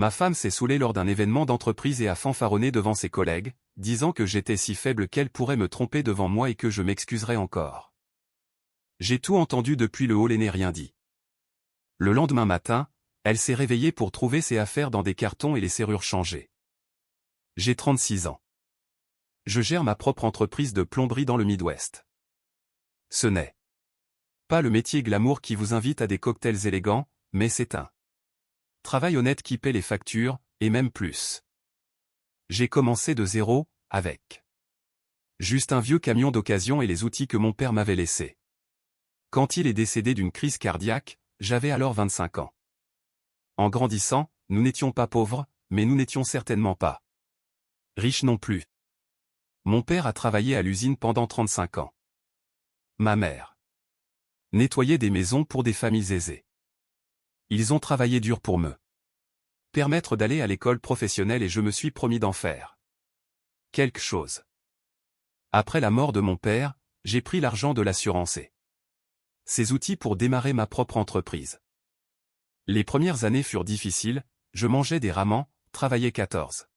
Ma femme s'est saoulée lors d'un événement d'entreprise et a fanfaronné devant ses collègues, disant que j'étais si faible qu'elle pourrait me tromper devant moi et que je m'excuserais encore. J'ai tout entendu depuis le hall et n'ai rien dit. Le lendemain matin, elle s'est réveillée pour trouver ses affaires dans des cartons et les serrures changées. J'ai 36 ans. Je gère ma propre entreprise de plomberie dans le Midwest. Ce n'est pas le métier glamour qui vous invite à des cocktails élégants, mais c'est un travail honnête qui paie les factures, et même plus. J'ai commencé de zéro, avec juste un vieux camion d'occasion et les outils que mon père m'avait laissés. Quand il est décédé d'une crise cardiaque, j'avais alors 25 ans. En grandissant, nous n'étions pas pauvres, mais nous n'étions certainement pas riches non plus. Mon père a travaillé à l'usine pendant 35 ans. Ma mère nettoyait des maisons pour des familles aisées. Ils ont travaillé dur pour me permettre d'aller à l'école professionnelle et je me suis promis d'en faire quelque chose. Après la mort de mon père, j'ai pris l'argent de l'assurance et ces outils pour démarrer ma propre entreprise. Les premières années furent difficiles, je mangeais des ramens, travaillais 14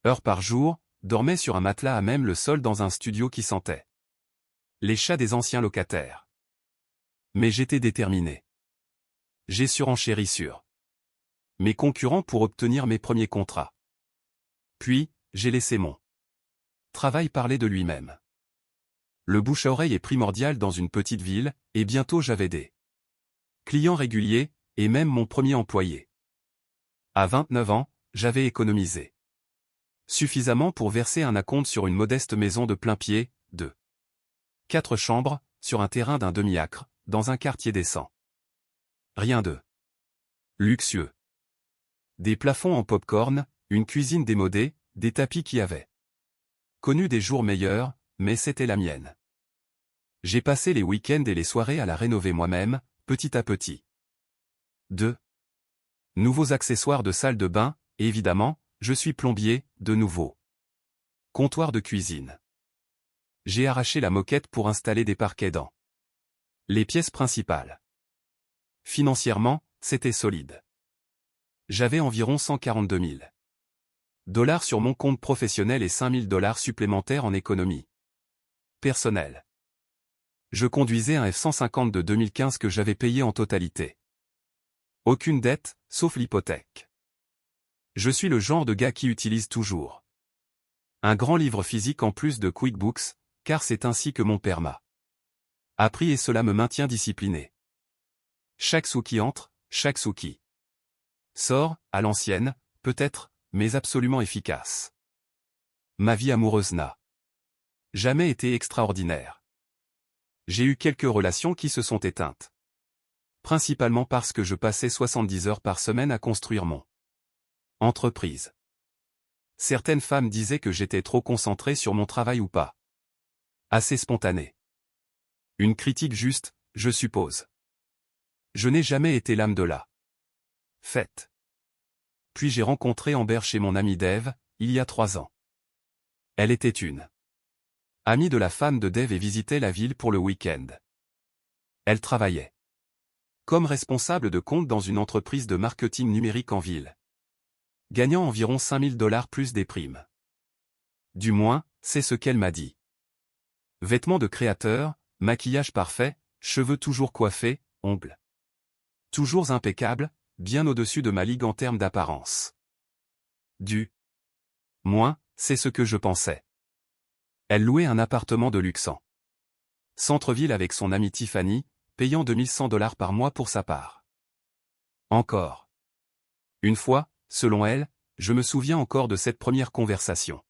heures par jour, dormais sur un matelas à même le sol dans un studio qui sentait les chats des anciens locataires. Mais j'étais déterminé. J'ai surenchéri sur mes concurrents pour obtenir mes premiers contrats. Puis, j'ai laissé mon travail parler de lui-même. Le bouche-à-oreille est primordial dans une petite ville, et bientôt j'avais des clients réguliers, et même mon premier employé. À 29 ans, j'avais économisé suffisamment pour verser un acompte sur une modeste maison de plein pied, de 4 chambres, sur un terrain d'un demi-acre, dans un quartier décent. Rien de luxueux. Des plafonds en pop-corn, une cuisine démodée, des tapis qui avaient connu des jours meilleurs, mais c'était la mienne. J'ai passé les week-ends et les soirées à la rénover moi-même, petit à petit. 2. Nouveaux accessoires de salle de bain, et évidemment, je suis plombier, de nouveau. Comptoir de cuisine. J'ai arraché la moquette pour installer des parquets dans les pièces principales. Financièrement, c'était solide. J'avais environ 142 000 $ sur mon compte professionnel et 5 000 $ supplémentaires en économie personnelle. Je conduisais un F-150 de 2015 que j'avais payé en totalité. Aucune dette, sauf l'hypothèque. Je suis le genre de gars qui utilise toujours un grand livre physique en plus de QuickBooks, car c'est ainsi que mon père m'a appris et cela me maintient discipliné. Chaque sou qui entre, chaque sou qui sort, à l'ancienne, peut-être, mais absolument efficace. Ma vie amoureuse n'a jamais été extraordinaire. J'ai eu quelques relations qui se sont éteintes. Principalement parce que je passais 70 heures par semaine à construire mon entreprise. Certaines femmes disaient que j'étais trop concentré sur mon travail ou pas assez spontané. Une critique juste, je suppose. Je n'ai jamais été l'âme de la fête. Puis j'ai rencontré Amber chez mon ami Dave, il y a 3 ans. Elle était une amie de la femme de Dave et visitait la ville pour le week-end. Elle travaillait comme responsable de compte dans une entreprise de marketing numérique en ville, gagnant environ 5 000 $ plus des primes. Du moins, c'est ce qu'elle m'a dit. Vêtements de créateur, maquillage parfait, cheveux toujours coiffés, ongles toujours impeccables, bien au-dessus de ma ligue en termes d'apparence. Du moins, c'est ce que je pensais. Elle louait un appartement de luxe en centre-ville avec son amie Tiffany, payant 2 100 $ par mois pour sa part. Encore une fois, selon elle, je me souviens encore de cette première conversation.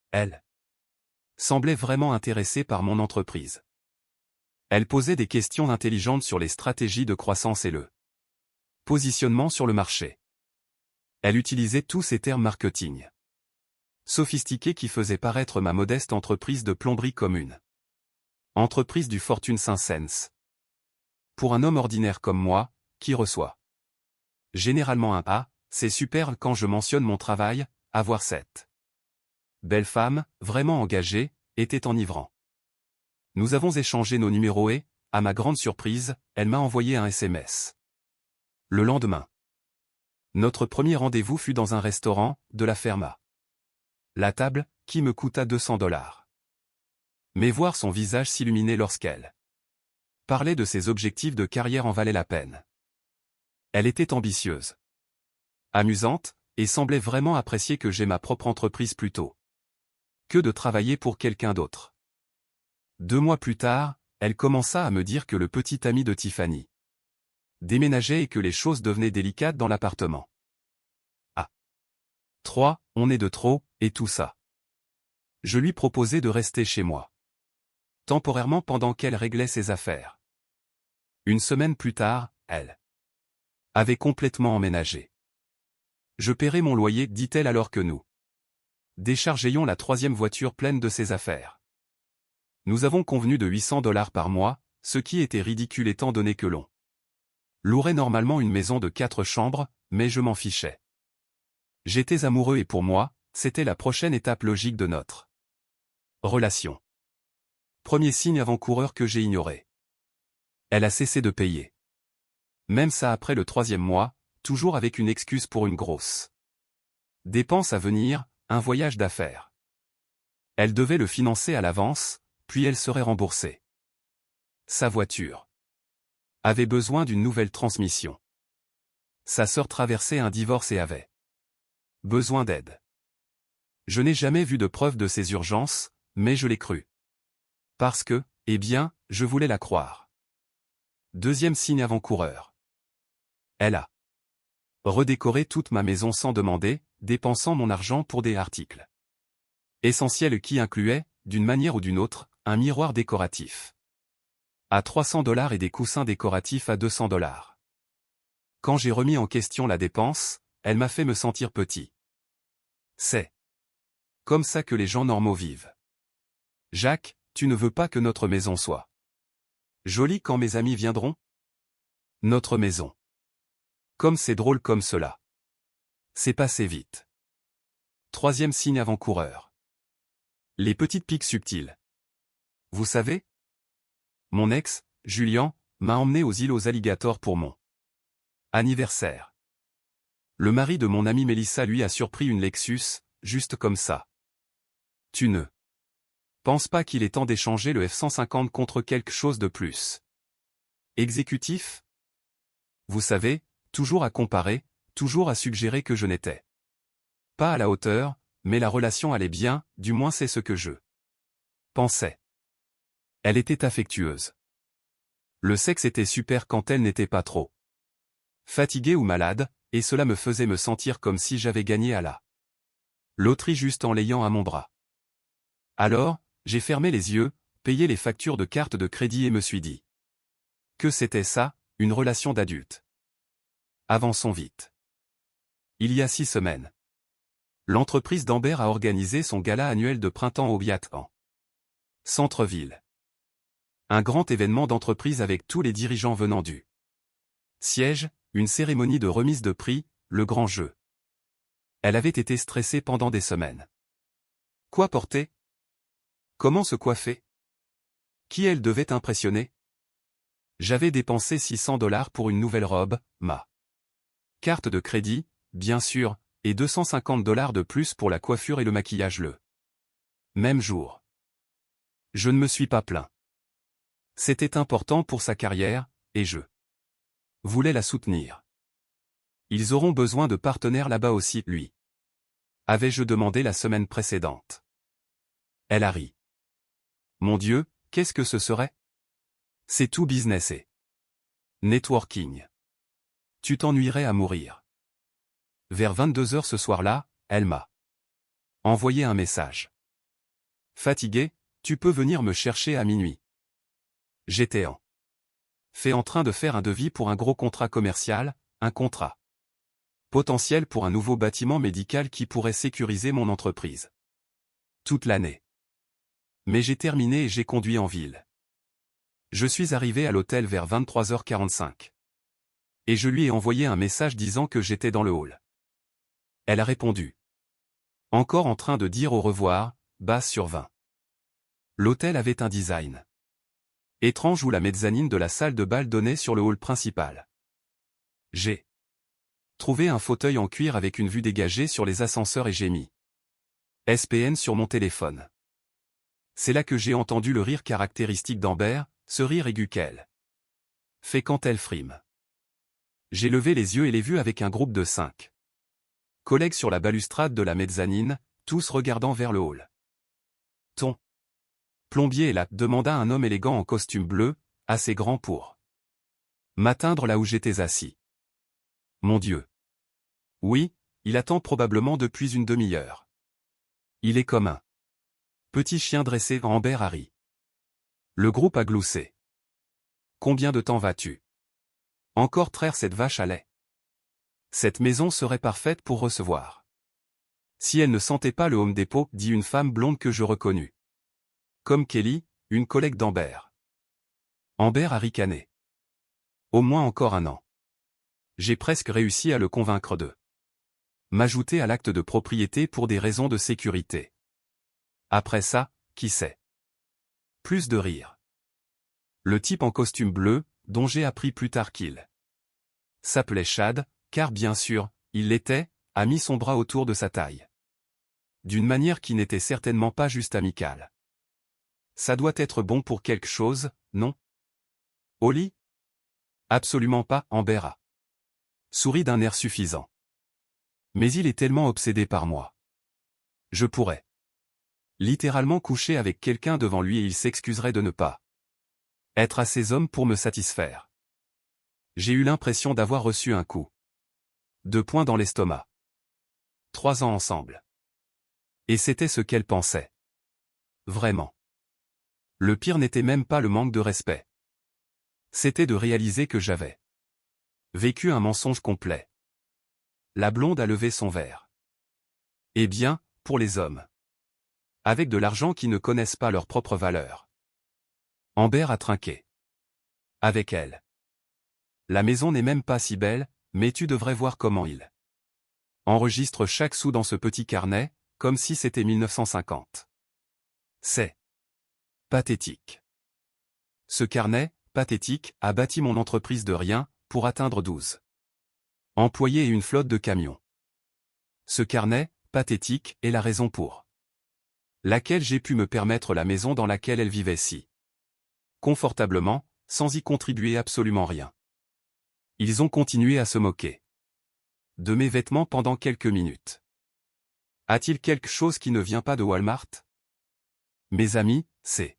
Elle semblait vraiment intéressée par mon entreprise. Elle posait des questions intelligentes sur les stratégies de croissance et le positionnement sur le marché. Elle utilisait tous ces termes marketing sophistiqués qui faisaient paraître ma modeste entreprise de plomberie comme une entreprise du Fortune 500. Pour un homme ordinaire comme moi, qui reçoit généralement un A, c'est super quand je mentionne mon travail, avoir cette belle femme, vraiment engagée, était enivrant. Nous avons échangé nos numéros et, à ma grande surprise, elle m'a envoyé un SMS. Le lendemain. Notre premier rendez-vous fut dans un restaurant, de la Ferma. La table, qui me coûta 200 $. Mais voir son visage s'illuminer lorsqu'elle parlait de ses objectifs de carrière en valait la peine. Elle était ambitieuse, amusante, et semblait vraiment apprécier que j'ai ma propre entreprise plutôt que de travailler pour quelqu'un d'autre. 2 mois plus tard, elle commença à me dire que le petit ami de Tiffany déménageait et que les choses devenaient délicates dans l'appartement. Ah. 3, on est de trop, et tout ça. Je lui proposai de rester chez moi temporairement pendant qu'elle réglait ses affaires. Une semaine plus tard, elle avait complètement emménagé. Je paierai mon loyer, dit-elle alors que nous déchargeons la 3e voiture pleine de ses affaires. Nous avons convenu de 800 $ par mois, ce qui était ridicule étant donné que l'on louerait normalement une maison de 4 chambres, mais je m'en fichais. J'étais amoureux et pour moi, c'était la prochaine étape logique de notre relation. Premier signe avant-coureur que j'ai ignoré. Elle a cessé de payer. Même ça après le 3e mois, toujours avec une excuse pour une grosse dépense à venir, un voyage d'affaires. Elle devait le financer à l'avance, puis elle serait remboursée. Sa voiture avait besoin d'une nouvelle transmission. Sa sœur traversait un divorce et avait besoin d'aide. Je n'ai jamais vu de preuve de ces urgences, mais je l'ai cru. Parce que, eh bien, je voulais la croire. 2e signe avant-coureur. Elle a redécoré toute ma maison sans demander, dépensant mon argent pour des articles essentiels qui incluaient, d'une manière ou d'une autre, un miroir décoratif à 300 $ et des coussins décoratifs à 200 $. Quand j'ai remis en question la dépense, elle m'a fait me sentir petit. C'est comme ça que les gens normaux vivent. Jacques, tu ne veux pas que notre maison soit jolie quand mes amis viendront? Notre maison. Comme c'est drôle comme cela. C'est passé vite. 3e signe avant-coureur. Les petites piques subtiles. Vous savez? Mon ex, Julien, m'a emmené aux îles aux alligators pour mon anniversaire. Le mari de mon amie Mélissa lui a surpris une Lexus, juste comme ça. Tu ne penses pas qu'il est temps d'échanger le F-150 contre quelque chose de plus exécutif? Vous savez, toujours à comparer, toujours à suggérer que je n'étais pas à la hauteur, mais la relation allait bien, du moins c'est ce que je pensais. Elle était affectueuse. Le sexe était super quand elle n'était pas trop fatiguée ou malade, et cela me faisait me sentir comme si j'avais gagné à la loterie juste en l'ayant à mon bras. Alors, j'ai fermé les yeux, payé les factures de carte de crédit et me suis dit que c'était ça, une relation d'adulte. Avançons vite. Il y a 6 semaines. L'entreprise d'Amber a organisé son gala annuel de printemps au Hyatt en centre-ville. Un grand événement d'entreprise avec tous les dirigeants venant du siège, une cérémonie de remise de prix, le grand jeu. Elle avait été stressée pendant des semaines. Quoi porter? Comment se coiffer? Qui elle devait impressionner? J'avais dépensé 600 $ pour une nouvelle robe, ma carte de crédit, bien sûr, et 250 $ de plus pour la coiffure et le maquillage le même jour. Je ne me suis pas plaint. C'était important pour sa carrière, et je voulais la soutenir. Ils auront besoin de partenaires là-bas aussi, lui. Avais-je demandé la semaine précédente. Elle a ri. Mon Dieu, qu'est-ce que ce serait? C'est tout business et networking. Tu t'ennuierais à mourir. Vers 22 h ce soir-là, elle m'a envoyé un message. Fatigué, tu peux venir me chercher à minuit. J'étais en train de faire un devis pour un gros contrat commercial, un contrat potentiel pour un nouveau bâtiment médical qui pourrait sécuriser mon entreprise toute l'année. Mais j'ai terminé et j'ai conduit en ville. Je suis arrivé à l'hôtel vers 23 h 45. Et je lui ai envoyé un message disant que j'étais dans le hall. Elle a répondu. Encore en train de dire au revoir, basse sur 20. L'hôtel avait un design étrange où la mezzanine de la salle de bal donnait sur le hall principal. J'ai Trouvé un fauteuil en cuir avec une vue dégagée sur les ascenseurs et j'ai mis SPN sur mon téléphone. C'est là que j'ai entendu le rire caractéristique d'Amber, ce rire aigu qu'elle fait quand elle frime. J'ai levé les yeux et l'ai vue avec un groupe de 5 collègues sur la balustrade de la mezzanine, tous regardant vers le hall. Ton plombier est là, demanda un homme élégant en costume bleu, assez grand pour m'atteindre là où j'étais assis. Mon Dieu. Oui, il attend probablement depuis une demi-heure. Il est comme un petit chien dressé en Amber Harry. Le groupe a gloussé. Combien de temps vas-tu encore traire cette vache à lait? Cette maison serait parfaite pour recevoir. Si elle ne sentait pas le Home Depot, dit une femme blonde que je reconnus. Comme Kelly, une collègue d'Amber. Amber a ricané. Au moins encore un an. J'ai presque réussi à le convaincre de m'ajouter à l'acte de propriété pour des raisons de sécurité. Après ça, qui sait? Plus de rire. Le type en costume bleu, dont j'ai appris plus tard qu'il s'appelait Chad, car bien sûr, il l'était, a mis son bras autour de sa taille. D'une manière qui n'était certainement pas juste amicale. Ça doit être bon pour quelque chose, non? Holly? Absolument pas, Amber a sourit d'un air suffisant. Mais il est tellement obsédé par moi. Je pourrais littéralement coucher avec quelqu'un devant lui et il s'excuserait de ne pas être assez homme pour me satisfaire. J'ai eu l'impression d'avoir reçu un coup de poing dans l'estomac. 3 ans ensemble. Et c'était ce qu'elle pensait. Vraiment. Le pire n'était même pas le manque de respect. C'était de réaliser que j'avais vécu un mensonge complet. La blonde a levé son verre. Eh bien, pour les hommes avec de l'argent qui ne connaissent pas leur propre valeur. Amber a trinqué. Avec elle. La maison n'est même pas si belle, mais tu devrais voir comment il enregistre chaque sou dans ce petit carnet, comme si c'était 1950. C'est pathétique. Ce carnet, pathétique, a bâti mon entreprise de rien, pour atteindre 12 employés et une flotte de camions. Ce carnet, pathétique, est la raison pour laquelle j'ai pu me permettre la maison dans laquelle elle vivait si confortablement, sans y contribuer absolument rien. Ils ont continué à se moquer de mes vêtements pendant quelques minutes. A-t-il quelque chose qui ne vient pas de Walmart? Mes amis, c'est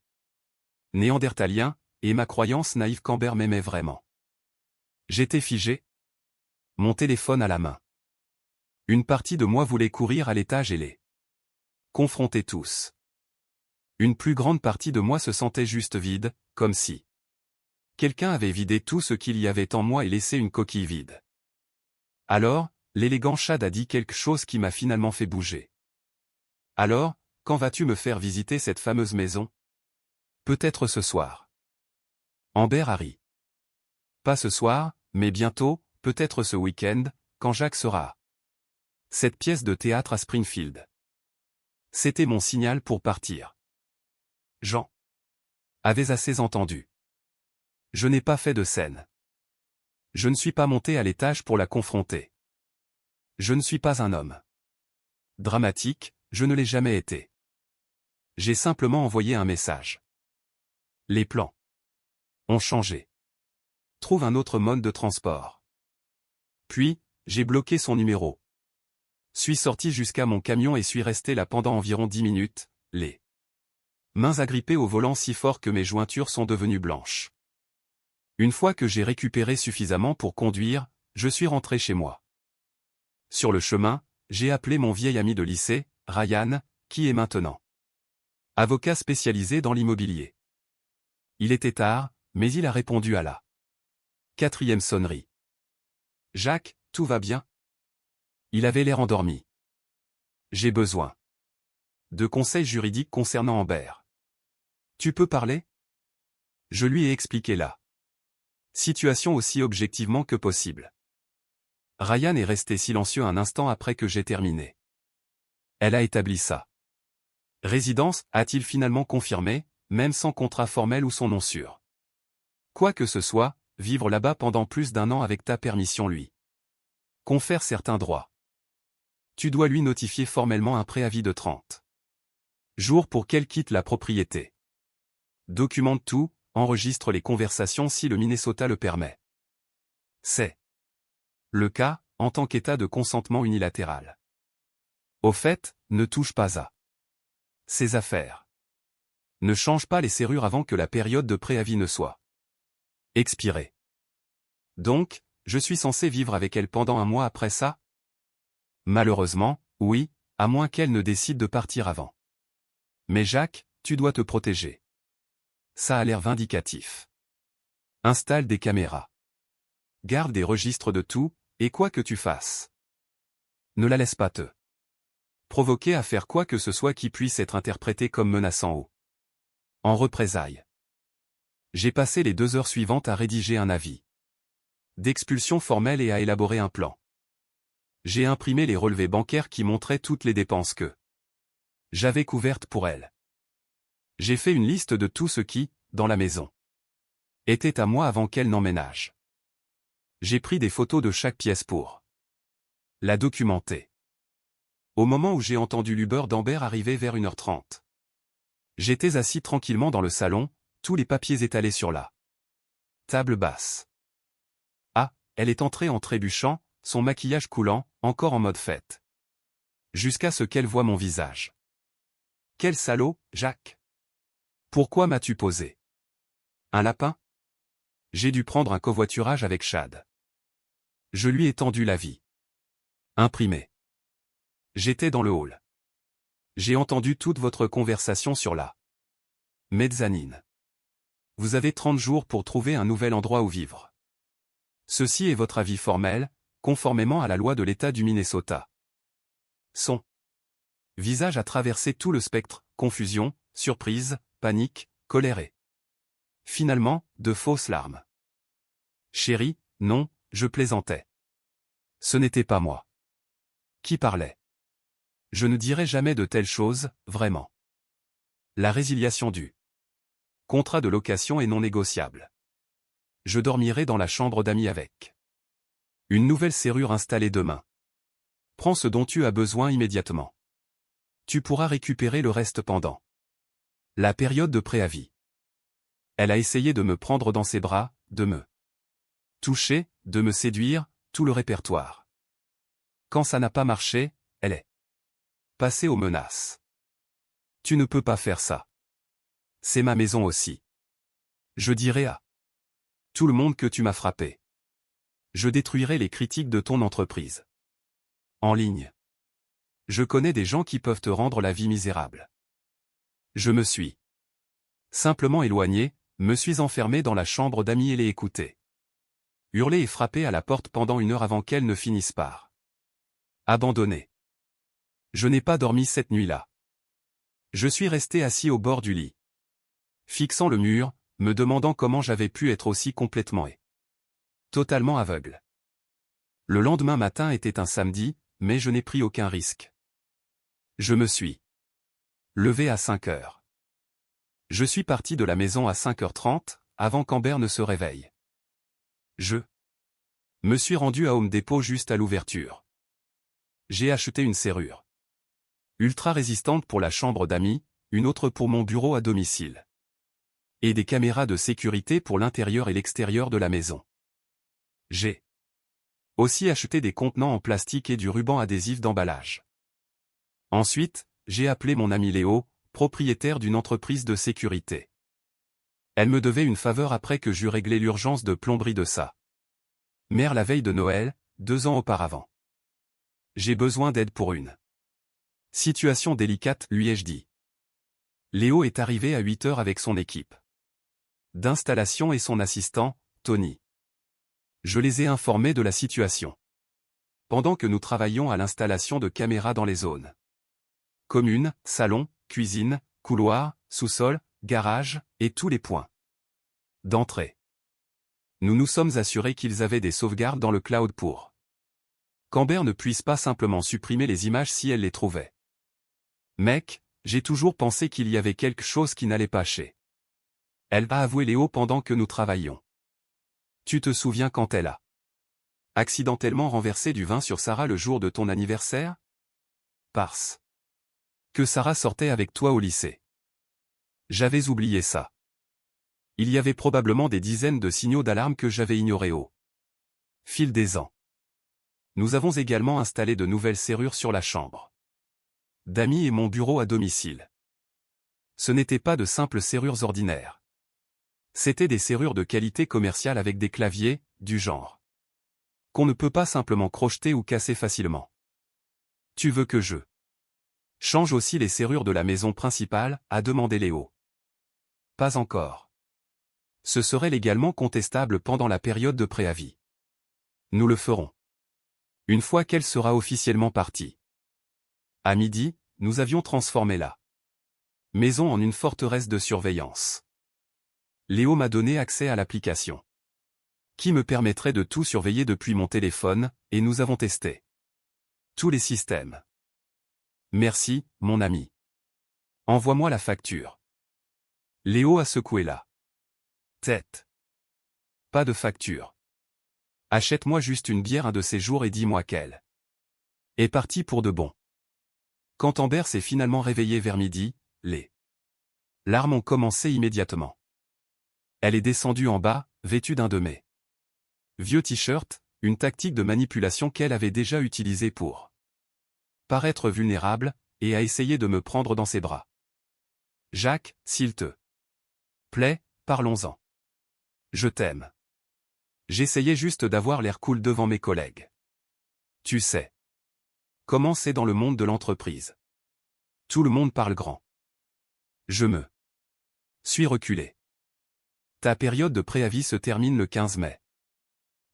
néandertalien, et ma croyance naïve qu'Amber m'aimait vraiment. J'étais figé, mon téléphone à la main. Une partie de moi voulait courir à l'étage et les confronter tous. Une plus grande partie de moi se sentait juste vide, comme si quelqu'un avait vidé tout ce qu'il y avait en moi et laissé une coquille vide. Alors, l'élégant Chad a dit quelque chose qui m'a finalement fait bouger. Alors, quand vas-tu me faire visiter cette fameuse maison? Peut-être ce soir. Amber a ri. Pas ce soir, mais bientôt, peut-être ce week-end, quand Jacques sera à cette pièce de théâtre à Springfield. C'était mon signal pour partir. Jean. Avez assez entendu. Je n'ai pas fait de scène. Je ne suis pas monté à l'étage pour la confronter. Je ne suis pas un homme dramatique, je ne l'ai jamais été. J'ai simplement envoyé un message. Les plans ont changé. Trouve un autre mode de transport. Puis, j'ai bloqué son numéro. Suis sorti jusqu'à mon camion et suis resté là pendant environ 10 minutes, les mains agrippées au volant si fort que mes jointures sont devenues blanches. Une fois que j'ai récupéré suffisamment pour conduire, je suis rentré chez moi. Sur le chemin, j'ai appelé mon vieil ami de lycée, Ryan, qui est maintenant avocat spécialisé dans l'immobilier. Il était tard, mais il a répondu à la 4e sonnerie. Jacques, tout va bien? Il avait l'air endormi. J'ai besoin de conseils juridiques concernant Amber. Tu peux parler? Je lui ai expliqué la situation aussi objectivement que possible. Ryan est resté silencieux un instant après que j'ai terminé. Elle a établi sa résidence, a-t-il finalement confirmé, même sans contrat formel ou son nom sûr. Quoi que ce soit, vivre là-bas pendant plus d'1 an avec ta permission lui Confère certains droits. Tu dois lui notifier formellement un préavis de 30 jours pour qu'elle quitte la propriété. Documente tout, enregistre les conversations si le Minnesota le permet. C'est le cas, en tant qu'état de consentement unilatéral. Au fait, ne touche pas à ses affaires. Ne change pas les serrures avant que la période de préavis ne soit expirée. Donc, je suis censé vivre avec elle pendant un mois après ça? Malheureusement, oui, à moins qu'elle ne décide de partir avant. Mais Jacques, tu dois te protéger. Ça a l'air vindicatif. Installe des caméras. Garde des registres de tout, et quoi que tu fasses. Ne la laisse pas te provoquer à faire quoi que ce soit qui puisse être interprété comme menaçant ou en représailles. J'ai passé les 2 heures suivantes à rédiger un avis d'expulsion formelle et à élaborer un plan. J'ai imprimé les relevés bancaires qui montraient toutes les dépenses que j'avais couvertes pour elle. J'ai fait une liste de tout ce qui, dans la maison, était à moi avant qu'elle n'emménage. J'ai pris des photos de chaque pièce pour la documenter. Au moment où j'ai entendu l'Uber d'Amber arriver vers 1h30. J'étais assis tranquillement dans le salon, tous les papiers étalés sur la table basse. Ah, elle est entrée en trébuchant, son maquillage coulant, encore en mode fête. Jusqu'à ce qu'elle voie mon visage. Quel salaud, Jacques! Pourquoi m'as-tu posé un lapin? J'ai dû prendre un covoiturage avec Chad. Je lui ai tendu l'avis. Imprimé. J'étais dans le hall. J'ai entendu toute votre conversation sur la mezzanine. Vous avez 30 jours pour trouver un nouvel endroit où vivre. Ceci est votre avis formel, conformément à la loi de l'État du Minnesota. Son visage a traversé tout le spectre, confusion, surprise, panique, colère et finalement, de fausses larmes. Chérie, non, je plaisantais. Ce n'était pas moi qui parlais. Je ne dirai jamais de telles choses, vraiment. La résiliation du contrat de location est non négociable. Je dormirai dans la chambre d'amis avec une nouvelle serrure installée demain. Prends ce dont tu as besoin immédiatement. Tu pourras récupérer le reste pendant la période de préavis. Elle a essayé de me prendre dans ses bras, de me toucher, de me séduire, tout le répertoire. Quand ça n'a pas marché, elle est passée aux menaces. Tu ne peux pas faire ça. C'est ma maison aussi. Je dirai à tout le monde que tu m'as frappé. Je détruirai les critiques de ton entreprise. En ligne. Je connais des gens qui peuvent te rendre la vie misérable. Je me suis simplement éloigné, me suis enfermé dans la chambre d'amis et l'ai écouté hurler et frapper à la porte pendant 1 heure avant qu'elle ne finisse par abandonner. Je n'ai pas dormi cette nuit-là. Je suis resté assis au bord du lit, fixant le mur, me demandant comment j'avais pu être aussi complètement et totalement aveugle. Le lendemain matin était un samedi, mais je n'ai pris aucun risque. Je me suis levé à 5 heures. Je suis parti de la maison à 5h30, avant qu'Amber ne se réveille. Je me suis rendu à Home Depot juste à l'ouverture. J'ai acheté une serrure ultra résistante pour la chambre d'amis, une autre pour mon bureau à domicile. Et des caméras de sécurité pour l'intérieur et l'extérieur de la maison. J'ai aussi acheté des contenants en plastique et du ruban adhésif d'emballage. Ensuite, j'ai appelé mon ami Léo, propriétaire d'une entreprise de sécurité. Elle me devait une faveur après que j'eus réglé l'urgence de plomberie de sa mère la veille de Noël, 2 ans auparavant. J'ai besoin d'aide pour une situation délicate, lui ai-je dit. Léo est arrivé à 8 heures avec son équipe d'installation et son assistant, Tony. Je les ai informés de la situation. Pendant que nous travaillions à l'installation de caméras dans les zones communes, salon, cuisine, couloir, sous-sol, garage, et tous les points d'entrée. Nous nous sommes assurés qu'ils avaient des sauvegardes dans le cloud pour qu'Amber ne puisse pas simplement supprimer les images si elle les trouvait. Mec, j'ai toujours pensé qu'il y avait quelque chose qui n'allait pas chez elle, a avoué Léo pendant que nous travaillions. Tu te souviens quand elle a Accidentellement renverser du vin sur Sarah le jour de ton anniversaire? Parce que Sarah sortait avec toi au lycée. J'avais oublié ça. Il y avait probablement des dizaines de signaux d'alarme que j'avais ignorés au fil des ans. Nous avons également installé de nouvelles serrures sur la chambre d'amis et mon bureau à domicile. Ce n'étaient pas de simples serrures ordinaires. C'étaient des serrures de qualité commerciale avec des claviers, du genre qu'on ne peut pas simplement crocheter ou casser facilement. Tu veux que je change aussi les serrures de la maison principale, a demandé Léo. Pas encore. Ce serait légalement contestable pendant la période de préavis. Nous le ferons une fois qu'elle sera officiellement partie. À midi, nous avions transformé la maison en une forteresse de surveillance. Léo m'a donné accès à l'application qui me permettrait de tout surveiller depuis mon téléphone, et nous avons testé tous les systèmes. Merci, mon ami. Envoie-moi la facture. Léo a secoué la tête. Pas de facture. Achète-moi juste une bière un de ces jours et dis-moi qu'elle est partie pour de bon. Quand Amber s'est finalement réveillée vers midi, les larmes ont commencé immédiatement. Elle est descendue en bas, vêtue d'un de mes vieux t-shirts, une tactique de manipulation qu'elle avait déjà utilisée pour paraître vulnérable, et a essayé de me prendre dans ses bras. Jacques, s'il te plaît, parlons-en. Je t'aime. J'essayais juste d'avoir l'air cool devant mes collègues. Tu sais comment c'est dans le monde de l'entreprise. Tout le monde parle grand. Je me suis reculé. Ta période de préavis se termine le 15 mai.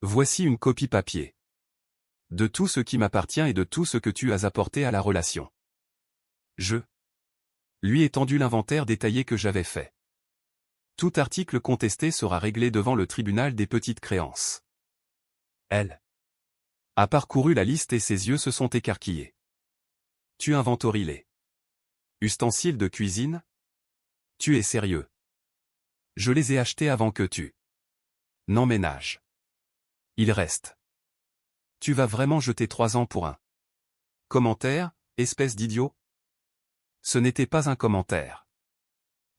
Voici une copie papier de tout ce qui m'appartient et de tout ce que tu as apporté à la relation. Je lui ai tendu l'inventaire détaillé que j'avais fait. Tout article contesté sera réglé devant le tribunal des petites créances. Elle a parcouru la liste et ses yeux se sont écarquillés. Tu inventories les ustensiles de cuisine? Tu es sérieux? Je les ai achetés avant que tu n'emménages. Il reste. Tu vas vraiment jeter 3 ans pour un commentaire, espèce d'idiot? Ce n'était pas un commentaire.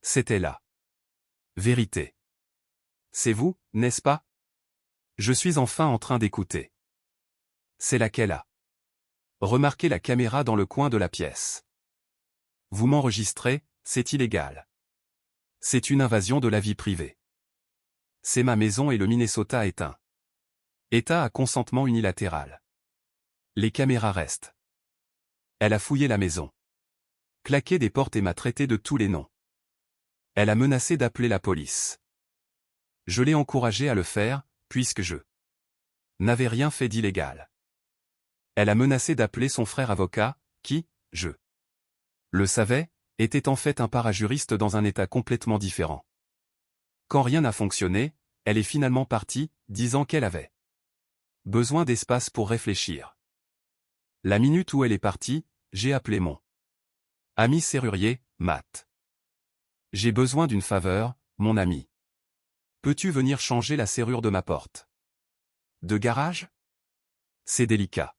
C'était la vérité. C'est vous, n'est-ce pas? Je suis enfin en train d'écouter. C'est laquelle a remarqué la caméra dans le coin de la pièce. Vous m'enregistrez, c'est illégal. C'est une invasion de la vie privée. C'est ma maison et le Minnesota est un État à consentement unilatéral. Les caméras restent. Elle a fouillé la maison, claqué des portes et m'a traité de tous les noms. Elle a menacé d'appeler la police. Je l'ai encouragée à le faire, puisque je n'avais rien fait d'illégal. Elle a menacé d'appeler son frère avocat, qui, je le savais, était en fait un parajuriste dans un état complètement différent. Quand rien n'a fonctionné, elle est finalement partie, disant qu'elle avait besoin d'espace pour réfléchir. La minute où elle est partie, j'ai appelé mon ami serrurier, Matt. J'ai besoin d'une faveur, mon ami. Peux-tu venir changer la serrure de ma porte de garage? C'est délicat.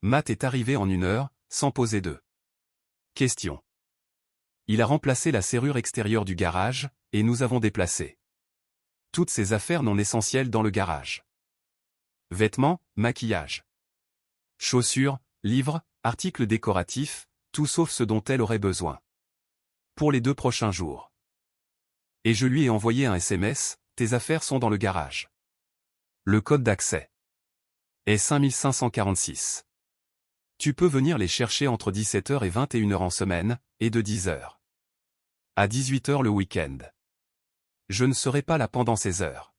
Matt est arrivé en 1 heure, sans poser de questions. Il a remplacé la serrure extérieure du garage, et nous avons déplacé toutes ses affaires non essentielles dans le garage. Vêtements, maquillage, chaussures, livres, articles décoratifs, tout sauf ce dont elle aurait besoin pour les 2 prochains jours. Et je lui ai envoyé un SMS, tes affaires sont dans le garage. Le code d'accès est 5546. Tu peux venir les chercher entre 17h et 21h en semaine, et de 10h à 18h le week-end. Je ne serai pas là pendant ces heures.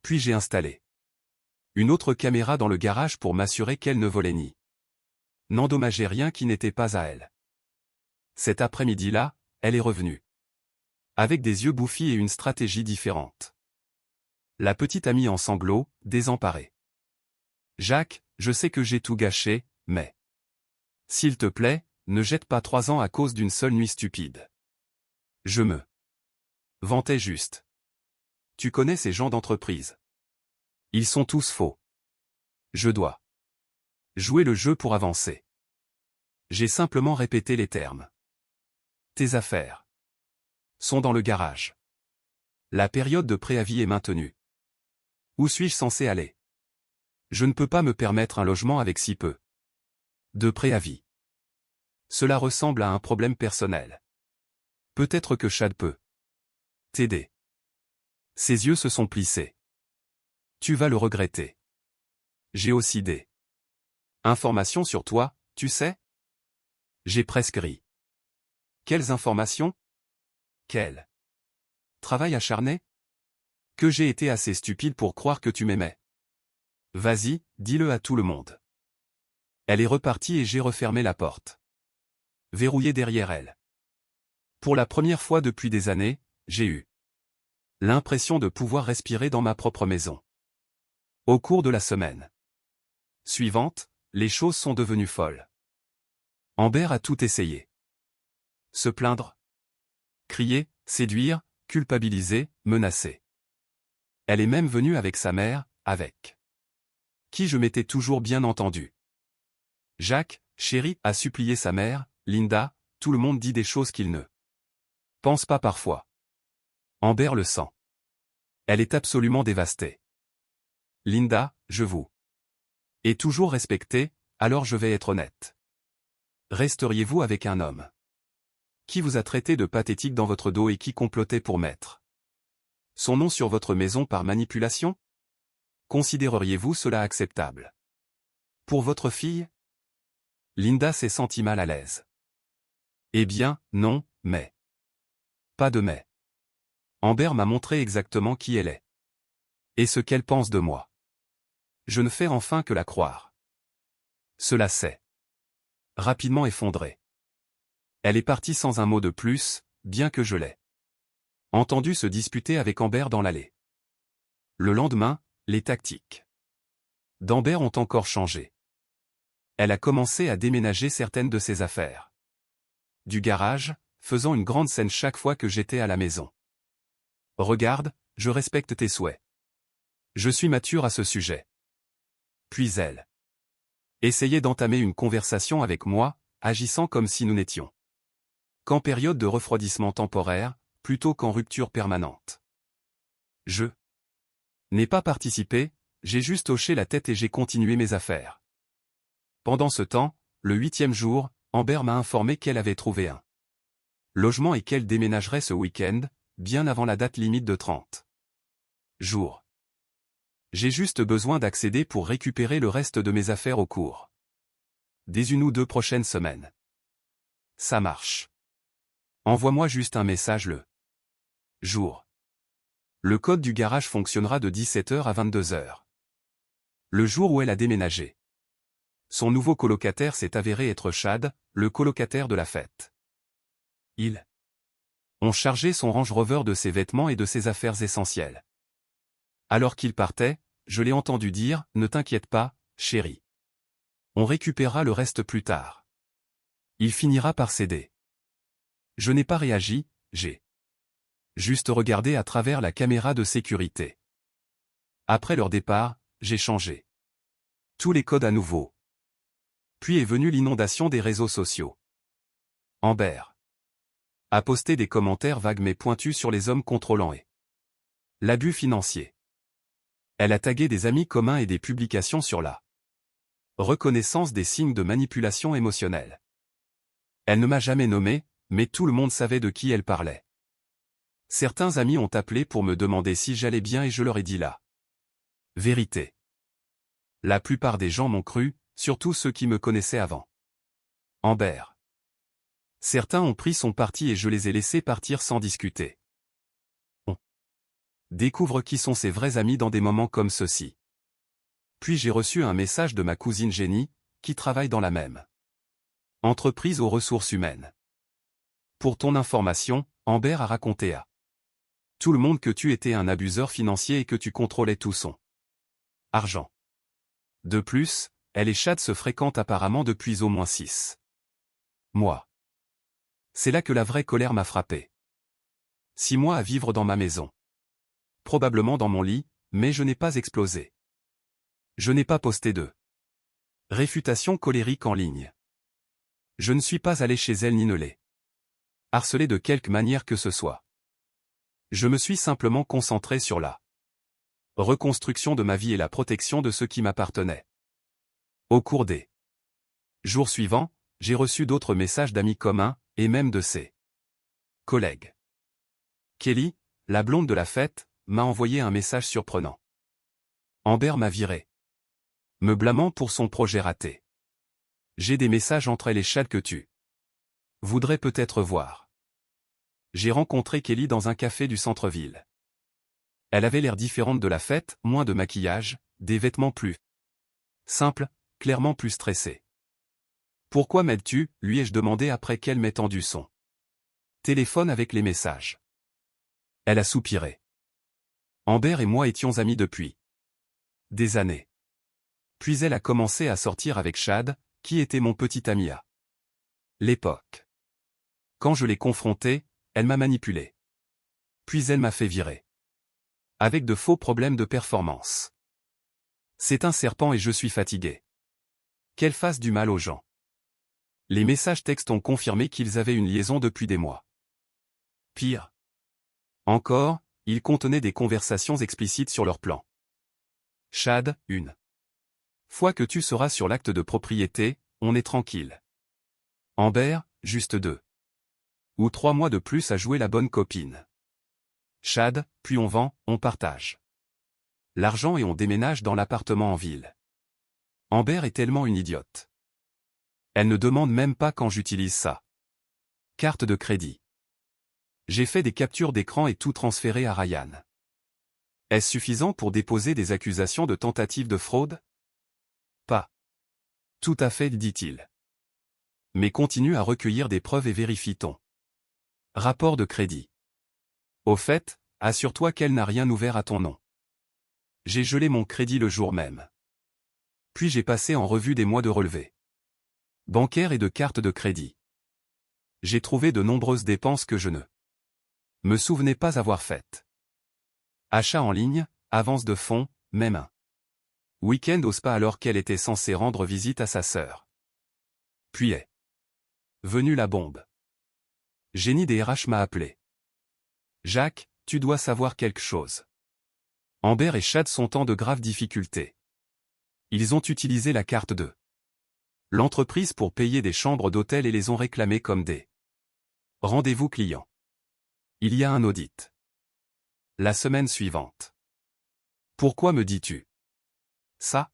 Puis j'ai installé une autre caméra dans le garage pour m'assurer qu'elle ne volait ni n'endommageait rien qui n'était pas à elle. Cet après-midi-là, elle est revenue. Avec des yeux bouffis et une stratégie différente. La petite amie en sanglots, désemparée. Jacques, je sais que j'ai tout gâché, mais s'il te plaît, ne jette pas 3 ans à cause d'une seule nuit stupide. Je me vantais juste. Tu connais ces gens d'entreprise. Ils sont tous faux. Je dois jouer le jeu pour avancer. J'ai simplement répété les termes. Tes affaires sont dans le garage. La période de préavis est maintenue. Où suis-je censé aller? Je ne peux pas me permettre un logement avec si peu de préavis. Cela ressemble à un problème personnel. Peut-être que Chad peut t'aider. Ses yeux se sont plissés. Tu vas le regretter. J'ai aussi des informations sur toi, tu sais? J'ai presque ri. Quelles informations? Quel travail acharné? Que j'ai été assez stupide pour croire que tu m'aimais. Vas-y, dis-le à tout le monde. Elle est repartie et j'ai refermé la porte. Verrouillée derrière elle. Pour la première fois depuis des années, j'ai eu l'impression de pouvoir respirer dans ma propre maison. Au cours de la semaine suivante, les choses sont devenues folles. Amber a tout essayé. Se plaindre, crier, séduire, culpabiliser, menacer. Elle est même venue avec sa mère, avec qui je m'étais toujours bien entendu. Jacques, chéri, a supplié sa mère, Linda, tout le monde dit des choses qu'il ne pense pas parfois. Amber le sent. Elle est absolument dévastée. Linda, je vous ai toujours respecté, alors je vais être honnête. Resteriez-vous avec un homme qui vous a traité de pathétique dans votre dos et qui complotait pour mettre son nom sur votre maison par manipulation? Considéreriez-vous cela acceptable? Pour votre fille? Linda s'est sentie mal à l'aise. Eh bien, non, mais. Pas de mais. Amber m'a montré exactement qui elle est. Et ce qu'elle pense de moi. Je ne fais enfin que la croire. Cela s'est rapidement effondré. Elle est partie sans un mot de plus, bien que je l'ai entendu se disputer avec Amber dans l'allée. Le lendemain, les tactiques d'Amber ont encore changé. Elle a commencé à déménager certaines de ses affaires du garage, faisant une grande scène chaque fois que j'étais à la maison. Regarde, je respecte tes souhaits. Je suis mature à ce sujet. Puis elle essayait d'entamer une conversation avec moi, agissant comme si nous n'étions qu'en période de refroidissement temporaire, plutôt qu'en rupture permanente. Je n'ai pas participé, j'ai juste hoché la tête et j'ai continué mes affaires. Pendant ce temps, le 8e jour, Amber m'a informé qu'elle avait trouvé un logement et qu'elle déménagerait ce week-end, bien avant la date limite de 30 jours. J'ai juste besoin d'accéder pour récupérer le reste de mes affaires au cours des 1 ou 2 prochaines semaines. Ça marche. Envoie-moi juste un message le jour. Le code du garage fonctionnera de 17h à 22h. Le jour où elle a déménagé. Son nouveau colocataire s'est avéré être Chad, le colocataire de la fête. Ils ont chargé son Range Rover de ses vêtements et de ses affaires essentielles. Alors qu'il partait, je l'ai entendu dire « Ne t'inquiète pas, chérie. On récupérera le reste plus tard. Il finira par céder. » Je n'ai pas réagi, j'ai juste regardé à travers la caméra de sécurité. Après leur départ, j'ai changé tous les codes à nouveau. Puis est venue l'inondation des réseaux sociaux. Amber a posté des commentaires vagues mais pointus sur les hommes contrôlants et l'abus financier. Elle a tagué des amis communs et des publications sur la reconnaissance des signes de manipulation émotionnelle. Elle ne m'a jamais nommé, mais tout le monde savait de qui elle parlait. Certains amis ont appelé pour me demander si j'allais bien et je leur ai dit la vérité. La plupart des gens m'ont cru, surtout ceux qui me connaissaient avant. Amber. Certains ont pris son parti et je les ai laissés partir sans discuter. On découvre qui sont ses vrais amis dans des moments comme ceux-ci. Puis j'ai reçu un message de ma cousine Jenny, qui travaille dans la même entreprise aux ressources humaines. Pour ton information, Amber a raconté à tout le monde que tu étais un abuseur financier et que tu contrôlais tout son argent. De plus, elle et Chad se fréquentent apparemment depuis au moins 6 mois. C'est là que la vraie colère m'a frappé. 6 mois à vivre dans ma maison. Probablement dans mon lit, mais je n'ai pas explosé. Je n'ai pas posté de réfutation colérique en ligne. Je ne suis pas allé chez elle ni ne l'ai harcelé de quelque manière que ce soit. Je me suis simplement concentré sur la reconstruction de ma vie et la protection de ce qui m'appartenait. Au cours des jours suivants, j'ai reçu d'autres messages d'amis communs, et même de ses collègues. Kelly, la blonde de la fête, m'a envoyé un message surprenant. Amber m'a viré, me blâmant pour son projet raté. J'ai des messages entre elle et Chad que tu voudrais peut-être voir. J'ai rencontré Kelly dans un café du centre-ville. Elle avait l'air différente de la fête, moins de maquillage, des vêtements plus simples, clairement plus stressés. Pourquoi m'aides-tu, lui ai-je demandé après qu'elle m'ait tendu son téléphone avec les messages. Elle a soupiré. Amber et moi étions amis depuis des années. Puis elle a commencé à sortir avec Chad, qui était mon petit ami à l'époque. Quand je l'ai confrontée, elle m'a manipulé. Puis elle m'a fait virer. Avec de faux problèmes de performance. C'est un serpent et je suis fatigué. Qu'elle fasse du mal aux gens. Les messages textes ont confirmé qu'ils avaient une liaison depuis des mois. Pire encore, ils contenaient des conversations explicites sur leur plan. Chad, une fois que tu seras sur l'acte de propriété, on est tranquille. Amber, juste 2 ou 3 mois de plus à jouer la bonne copine. Chad, puis on vend, on partage l'argent et on déménage dans l'appartement en ville. Amber est tellement une idiote. Elle ne demande même pas quand j'utilise sa carte de crédit. J'ai fait des captures d'écran et tout transféré à Ryan. Est-ce suffisant pour déposer des accusations de tentative de fraude? Pas tout à fait, dit-il. Mais continue à recueillir des preuves et vérifie ton rapport de crédit. Au fait, assure-toi qu'elle n'a rien ouvert à ton nom. J'ai gelé mon crédit le jour même. Puis j'ai passé en revue des mois de relevés bancaires et de cartes de crédit. J'ai trouvé de nombreuses dépenses que je ne me souvenais pas avoir faites. Achats en ligne, avance de fonds, même un week-end au spa alors qu'elle était censée rendre visite à sa sœur. Puis est venue la bombe. Jenny des RH m'a appelé. Jacques, tu dois savoir quelque chose. Amber et Chad sont en de graves difficultés. Ils ont utilisé la carte de l'entreprise pour payer des chambres d'hôtel et les ont réclamées comme des rendez-vous clients. Il y a un audit la semaine suivante. Pourquoi me dis-tu ça?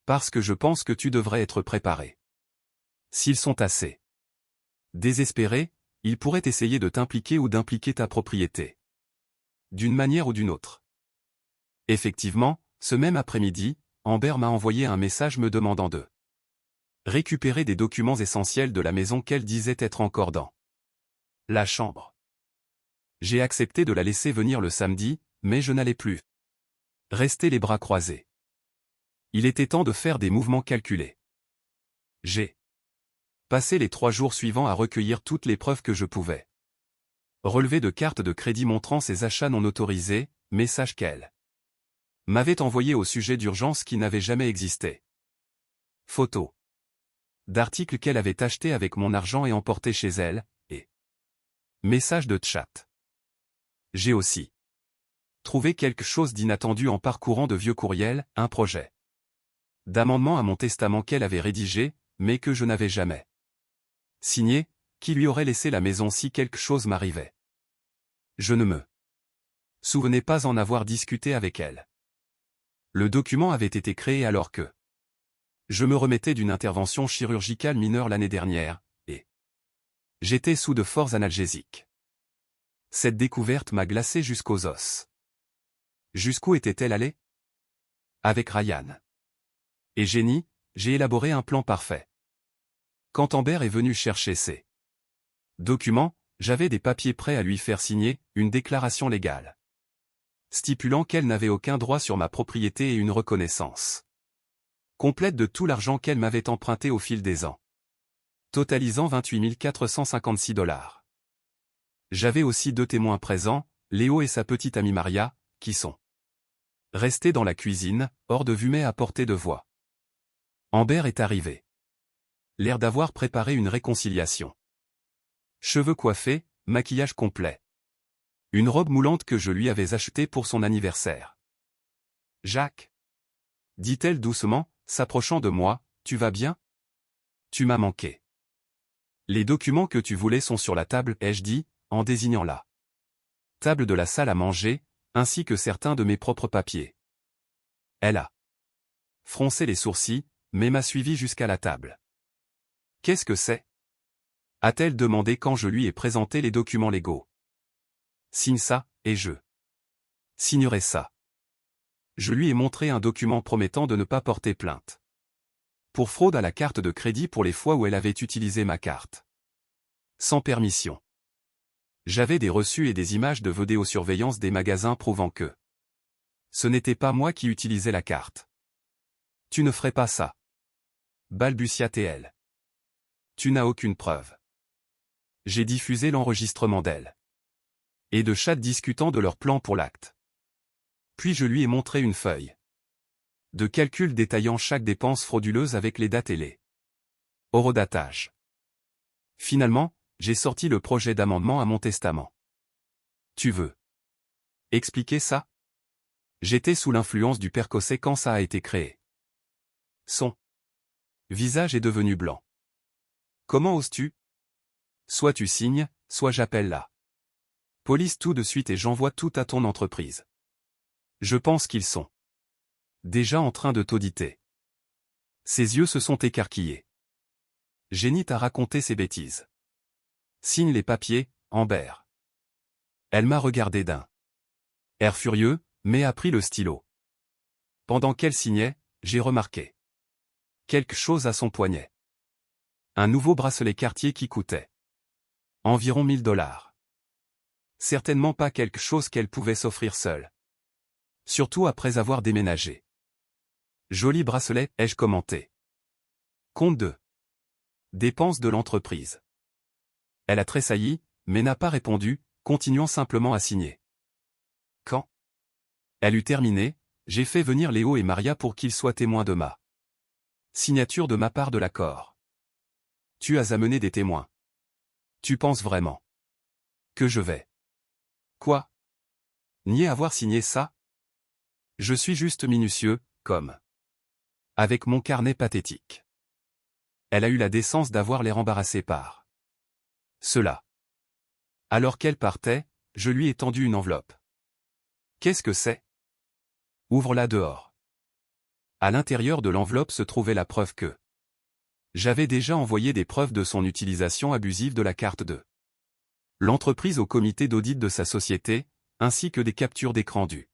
Parce que je pense que tu devrais être préparé. S'ils sont assez désespérés, ils pourraient essayer de t'impliquer ou d'impliquer ta propriété. D'une manière ou d'une autre. Effectivement, ce même après-midi, Amber m'a envoyé un message me demandant de récupérer des documents essentiels de la maison qu'elle disait être encore dans la chambre. J'ai accepté de la laisser venir le samedi, mais je n'allais plus rester les bras croisés. Il était temps de faire des mouvements calculés. J'ai passé les 3 jours suivants à recueillir toutes les preuves que je pouvais. Relevé de cartes de crédit montrant ses achats non autorisés, message qu'elle m'avait envoyé au sujet d'urgence qui n'avait jamais existé. Photos d'articles qu'elle avait achetés avec mon argent et emportés chez elle, et messages de chat. J'ai aussi trouvé quelque chose d'inattendu en parcourant de vieux courriels, un projet d'amendement à mon testament qu'elle avait rédigé, mais que je n'avais jamais signé, qui lui aurait laissé la maison si quelque chose m'arrivait. Je ne me souvenais pas en avoir discuté avec elle. Le document avait été créé alors que je me remettais d'une intervention chirurgicale mineure l'année dernière, et j'étais sous de forts analgésiques. Cette découverte m'a glacé jusqu'aux os. Jusqu'où était-elle allée? Avec Ryan et Jenny, j'ai élaboré un plan parfait. Quand Amber est venue chercher ses documents, j'avais des papiers prêts à lui faire signer, une déclaration légale stipulant qu'elle n'avait aucun droit sur ma propriété et une reconnaissance complète de tout l'argent qu'elle m'avait emprunté au fil des ans, totalisant 28 456 $. J'avais aussi 2 témoins présents, Léo et sa petite amie Maria, qui sont Resté dans la cuisine, hors de vue mais à portée de voix. Amber est arrivé. L'air d'avoir préparé une réconciliation. Cheveux coiffés, maquillage complet. Une robe moulante que je lui avais achetée pour son anniversaire. Jacques, dit-elle doucement, s'approchant de moi, tu vas bien? Tu m'as manqué. Les documents que tu voulais sont sur la table, ai-je dit, en désignant la table de la salle à manger, ainsi que certains de mes propres papiers. Elle a froncé les sourcils, mais m'a suivi jusqu'à la table. Qu'est-ce que c'est? A-t-elle demandé quand je lui ai présenté les documents légaux. Signe ça, et je signerai ça. Je lui ai montré un document promettant de ne pas porter plainte. Pour fraude à la carte de crédit pour les fois où elle avait utilisé ma carte. Sans permission. J'avais des reçus et des images de vidéosurveillance des magasins prouvant que ce n'était pas moi qui utilisais la carte. Tu ne ferais pas ça. Balbutia-t-elle. Tu n'as aucune preuve. J'ai diffusé l'enregistrement d'elle et de chats discutant de leur plan pour l'acte. Puis je lui ai montré une feuille de calcul détaillant chaque dépense frauduleuse avec les dates et les horodatage. Finalement, j'ai sorti le projet d'amendement à mon testament. Tu veux expliquer ça? J'étais sous l'influence du Percocet quand ça a été créé. Son visage est devenu blanc. Comment oses-tu? Soit tu signes, soit j'appelle la police tout de suite et j'envoie tout à ton entreprise. Je pense qu'ils sont déjà en train de t'auditer. Ses yeux se sont écarquillés. Jenny t'a raconté ces bêtises. Signe les papiers, Amber. Elle m'a regardé d'un air furieux, mais a pris le stylo. Pendant qu'elle signait, j'ai remarqué quelque chose à son poignet. Un nouveau bracelet Cartier qui coûtait environ $1000. Certainement pas quelque chose qu'elle pouvait s'offrir seule. Surtout après avoir déménagé. Joli bracelet, ai-je commenté. Compte de dépenses de l'entreprise. Elle a tressailli, mais n'a pas répondu, continuant simplement à signer. Quand elle eut terminé, j'ai fait venir Léo et Maria pour qu'ils soient témoins de ma signature de ma part de l'accord. Tu as amené des témoins. Tu penses vraiment que je vais quoi? Nier avoir signé ça? Je suis juste minutieux, comme avec mon carnet pathétique. Elle a eu la décence d'avoir l'air embarrassée par cela. Alors qu'elle partait, je lui ai tendu une enveloppe. Qu'est-ce que c'est? Ouvre-la dehors. À l'intérieur de l'enveloppe se trouvait la preuve que j'avais déjà envoyé des preuves de son utilisation abusive de la carte de l'entreprise au comité d'audit de sa société, ainsi que des captures d'écran du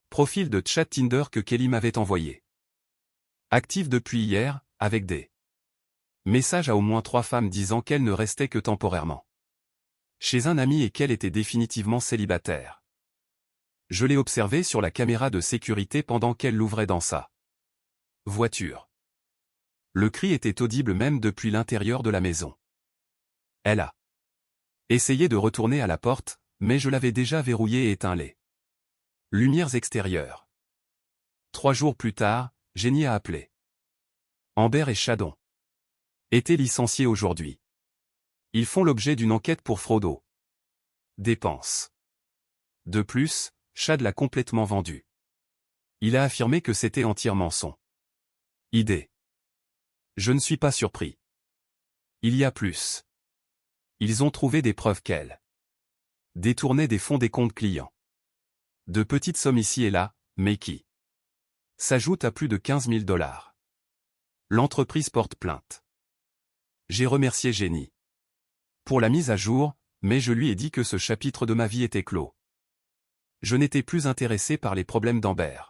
profil de chat Tinder que Kelly m'avait envoyé. Active depuis hier, avec des messages à au moins 3 femmes disant qu'elle ne restait que temporairement chez un ami et qu'elle était définitivement célibataire. Je l'ai observée sur la caméra de sécurité pendant qu'elle l'ouvrait dans sa voiture. Le cri était audible même depuis l'intérieur de la maison. Elle a essayé de retourner à la porte, mais je l'avais déjà verrouillée et éteint les lumières extérieures. 3 jours plus tard, Jenny a appelé. Amber et Chadon étaient licenciés aujourd'hui. Ils font l'objet d'une enquête pour fraude aux dépenses. De plus, Chad l'a complètement vendu. Il a affirmé que c'était entièrement son idée. Je ne suis pas surpris. Il y a plus. Ils ont trouvé des preuves qu'elle détournait des fonds des comptes clients. De petites sommes ici et là, mais qui s'ajoutent à plus de $15 000. L'entreprise porte plainte. J'ai remercié Jenny pour la mise à jour, mais je lui ai dit que ce chapitre de ma vie était clos. Je n'étais plus intéressé par les problèmes d'Amber.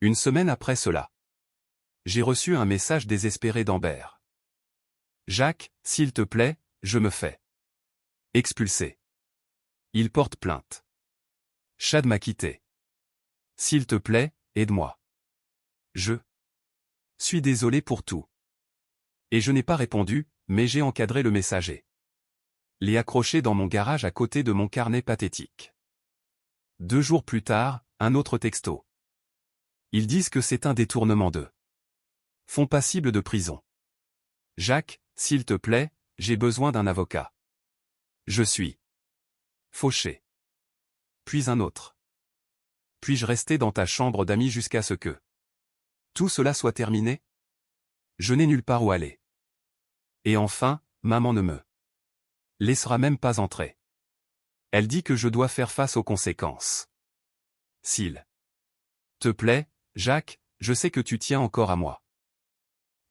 Une semaine après cela, j'ai reçu un message désespéré d'Amber. Jacques, s'il te plaît, je me fais expulser. Il porte plainte. Chad m'a quitté. S'il te plaît, aide-moi. Je suis désolé pour tout. Et je n'ai pas répondu, mais j'ai encadré le messager. L'ai accroché dans mon garage à côté de mon carnet pathétique. 2 jours plus tard, Un autre texto. Ils disent que c'est un détournement de fonds passible de prison. Jacques, s'il te plaît, j'ai besoin d'un avocat. Je suis fauché. Puis un autre. Puis-je rester dans ta chambre d'amis jusqu'à ce que tout cela soit terminé? Je n'ai nulle part où aller. Et enfin, maman ne me laissera même pas entrer. Elle dit que je dois faire face aux conséquences. S'il te plaît, Jacques, je sais que tu tiens encore à moi.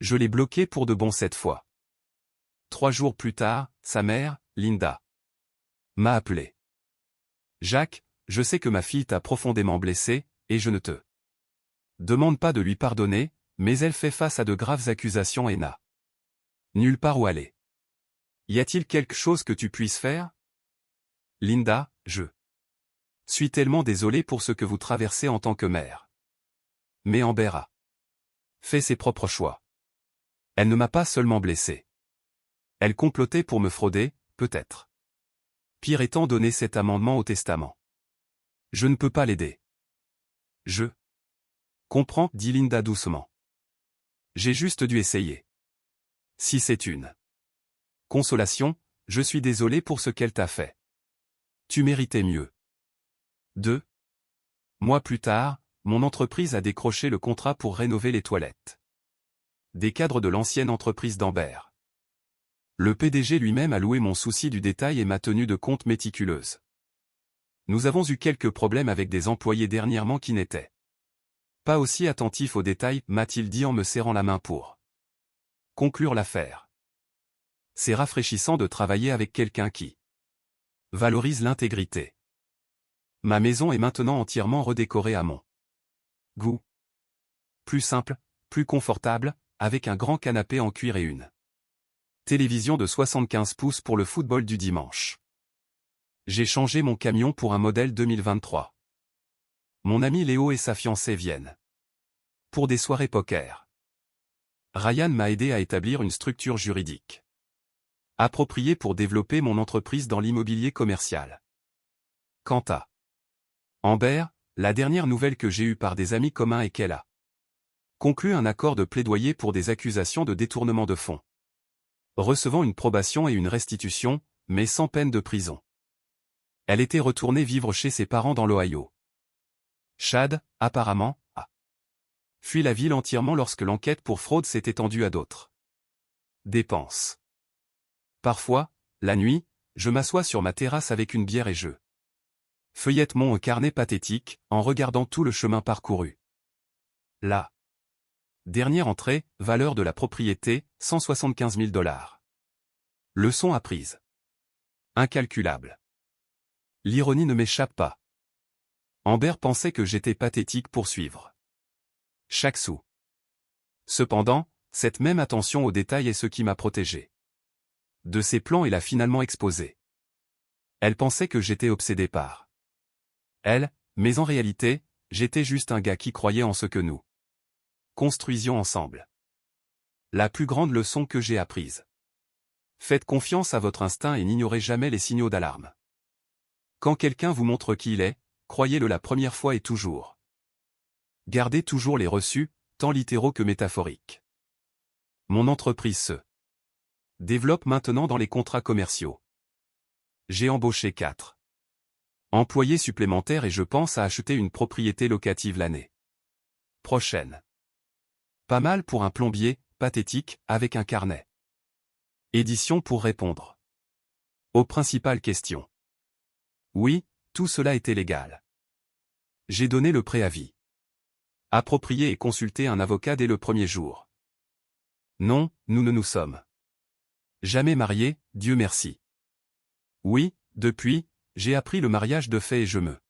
Je l'ai bloqué pour de bon cette fois. 3 jours plus tard, sa mère, Linda, m'a appelé. Jacques, je sais que ma fille t'a profondément blessé, et je ne te demande pas de lui pardonner, mais elle fait face à de graves accusations et n'a nulle part où aller. Y a-t-il quelque chose que tu puisses faire? Linda, je suis tellement désolé pour ce que vous traversez en tant que mère. Mais Amber a fait ses propres choix. Elle ne m'a pas seulement blessé. Elle complotait pour me frauder, peut-être. Pire étant donné cet amendement au testament. Je ne peux pas l'aider. Je comprends, dit Linda doucement. J'ai juste dû essayer. Si c'est une consolation, je suis désolé pour ce qu'elle t'a fait. Tu méritais mieux. 2 mois plus tard, mon entreprise a décroché le contrat pour rénover les toilettes des cadres de l'ancienne entreprise d'Amber. Le PDG lui-même a loué mon souci du détail et ma tenue de compte méticuleuse. Nous avons eu quelques problèmes avec des employés dernièrement qui n'étaient pas aussi attentifs aux détails, m'a-t-il dit en me serrant la main pour conclure l'affaire. C'est rafraîchissant de travailler avec quelqu'un qui valorise l'intégrité. Ma maison est maintenant entièrement redécorée à mon goût. Plus simple, plus confortable, avec un grand canapé en cuir et une télévision de 75 pouces pour le football du dimanche. J'ai changé mon camion pour un modèle 2023. Mon ami Léo et sa fiancée viennent pour des soirées poker. Ryan m'a aidé à établir une structure juridique appropriée pour développer mon entreprise dans l'immobilier commercial. Quant à Amber, la dernière nouvelle que j'ai eue par des amis communs est qu'elle a conclu un accord de plaidoyer pour des accusations de détournement de fonds, recevant une probation et une restitution, mais sans peine de prison. Elle était retournée vivre chez ses parents dans l'Ohio. Chad, apparemment, a fui la ville entièrement lorsque l'enquête pour fraude s'est étendue à d'autres dépenses. Parfois, la nuit, je m'assois sur ma terrasse avec une bière et je feuillette mon carnet pathétique, en regardant tout le chemin parcouru. La dernière entrée, valeur de la propriété, 175 000 $. Leçon apprise. Incalculable. L'ironie ne m'échappe pas. Amber pensait que j'étais pathétique pour suivre chaque sou. Cependant, cette même attention aux détails est ce qui m'a protégé de ses plans et l'a finalement exposé. Elle pensait que j'étais obsédé par elle, mais en réalité, j'étais juste un gars qui croyait en ce que nous construisions ensemble. La plus grande leçon que j'ai apprise. Faites confiance à votre instinct et n'ignorez jamais les signaux d'alarme. Quand quelqu'un vous montre qui il est, croyez-le la première fois et toujours. Gardez toujours les reçus, tant littéraux que métaphoriques. Mon entreprise se développe maintenant dans les contrats commerciaux. J'ai embauché 4 employés supplémentaires et je pense à acheter une propriété locative l'année prochaine. Pas mal pour un plombier, pathétique, avec un carnet. Édition pour répondre aux principales questions. Oui, tout cela était légal. J'ai donné le préavis approprié et consulté un avocat dès le premier jour. Non, nous ne nous sommes jamais mariés, Dieu merci. Oui, depuis, j'ai appris le mariage de fait et je me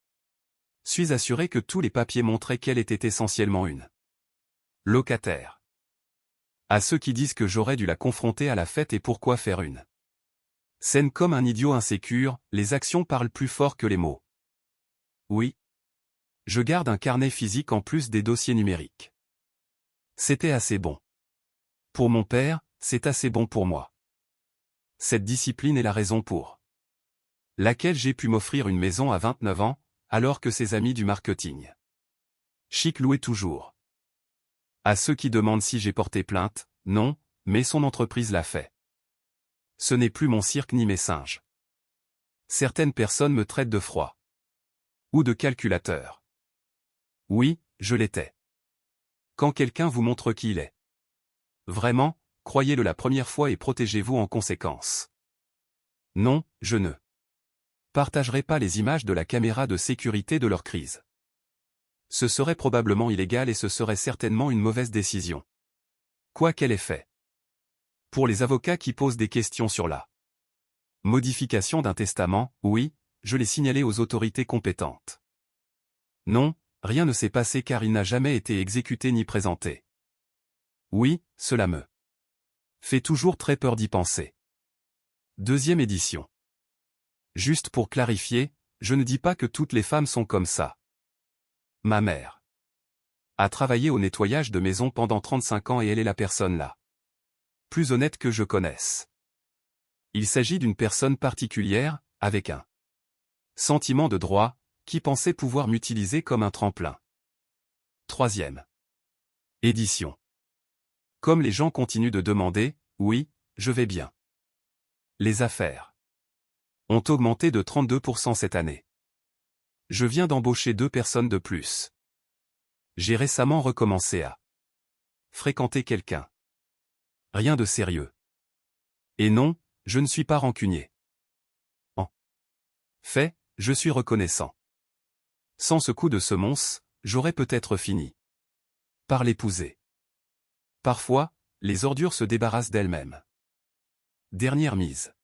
suis assuré que tous les papiers montraient qu'elle était essentiellement une locataire. À ceux qui disent que j'aurais dû la confronter à la fête et pourquoi faire une scène comme un idiot insécure, les actions parlent plus fort que les mots. Oui. Je garde un carnet physique en plus des dossiers numériques. C'était assez bon. Pour mon père, c'est assez bon pour moi. Cette discipline est la raison pour laquelle j'ai pu m'offrir une maison à 29 ans, alors que ses amis du marketing. Chic louait toujours. À ceux qui demandent si j'ai porté plainte, non, mais son entreprise l'a fait. Ce n'est plus mon cirque ni mes singes. Certaines personnes me traitent de froid. Ou de calculateur. Oui, je l'étais. Quand quelqu'un vous montre qui il est. Vraiment, croyez-le la première fois et protégez-vous en conséquence. Non, je ne partagerai pas les images de la caméra de sécurité de leur crise. Ce serait probablement illégal et ce serait certainement une mauvaise décision. Quoi qu'elle ait fait. Pour les avocats qui posent des questions sur la modification d'un testament, oui, je l'ai signalé aux autorités compétentes. Non, rien ne s'est passé car il n'a jamais été exécuté ni présenté. Oui, cela me fait toujours très peur d'y penser. Deuxième édition. Juste pour clarifier, je ne dis pas que toutes les femmes sont comme ça. Ma mère a travaillé au nettoyage de maison pendant 35 ans et elle est la personne la plus honnête que je connaisse. Il s'agit d'une personne particulière, avec un sentiment de droit, qui pensait pouvoir m'utiliser comme un tremplin. Troisième édition. Comme les gens continuent de demander, oui, je vais bien. Les affaires ont augmenté de 32% cette année. Je viens d'embaucher 2 personnes de plus. J'ai récemment recommencé à fréquenter quelqu'un. Rien de sérieux. Et non, je ne suis pas rancunier. En fait, je suis reconnaissant. Sans ce coup de semonce, j'aurais peut-être fini par l'épouser. Parfois, les ordures se débarrassent d'elles-mêmes. Dernière mise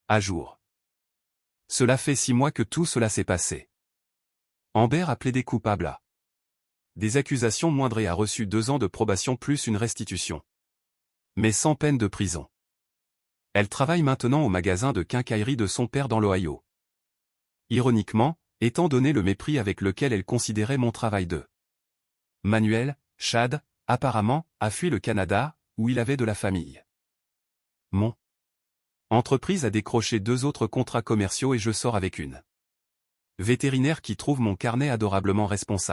à jour. Cela fait 6 mois que tout cela s'est passé. Amber a plaidé coupable à des accusations moindres et a reçu 2 ans de probation plus une restitution. Mais sans peine de prison. Elle travaille maintenant au magasin de quincaillerie de son père dans l'Ohio. Ironiquement, étant donné le mépris avec lequel elle considérait mon travail de manuel, Chad, apparemment, a fui le Canada, où il avait de la famille. Mon entreprise a décroché 2 autres contrats commerciaux et je sors avec une vétérinaire qui trouve mon carnet adorablement responsable.